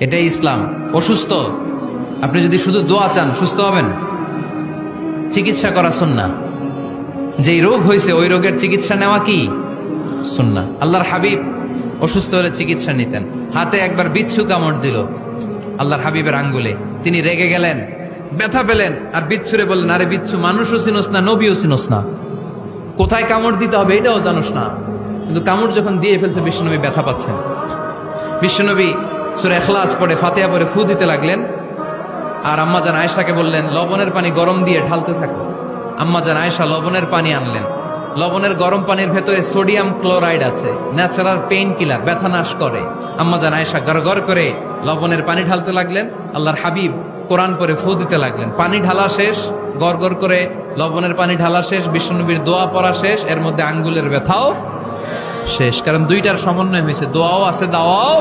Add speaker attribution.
Speaker 1: এটাই ইসলাম। অসুস্থ, আপনি যদি শুধু দোয়া চান সুস্থ হবেন? চিকিৎসা করা সুন্নাহ। যেই রোগ হয়েছে ওই রোগের চিকিৎসা নেওয়া কি সুন্নাহ। আল্লাহর হাবিব অসুস্থ হলে চিকিৎসা নিতেন। হাতে একবার বিচ্ছু কামড় দিল আল্লাহর হাবিবের আঙ্গুলে, তিনি রেগে গেলেন, ব্যথা পেলেন, আর বিচ্ছুরে বললেন, আরে বিচ্ছু, মানুষও চিনোস না, নবীও চিনোস না, কোথায় কামড় দিতে হবে এটাও জানোস না। কিন্তু কামড় যখন দিয়ে ফেলছে বিশ্বনবী ব্যথা পাচ্ছেন। বিশ্বনবী সূরা ইখলাস পড়ে ফাতিহা পড়ে ফু দিতে লাগলেন, আর আম্মাজান আয়েশাকে বললেন লবণের পানি গরম দিয়ে ঢালতে থাকো। আম্মাজান আয়েশা লবণের পানি আনলেন। লবণের গরম পানির ভেতরে সোডিয়াম ক্লোরাইড আছে, ন্যাচারাল পেইন কিলার, ব্যথা নাশ করে। আম্মাজান আয়েশা গড়গড় করে লবণের পানি ঢালতে লাগলেন, আল্লাহর হাবিব কোরআন পরে ফু দিতে লাগলেন। পানি ঢালা শেষ, গড়গড় করে লবণের পানি ঢালা শেষ, বিশ্বনবীর দোয়া পড়া শেষ, এর মধ্যে আঙ্গুলের ব্যথাও শেষ। কারণ দুইটার সমন্বয় হয়েছে, দোয়াও আছে, দাওয়াও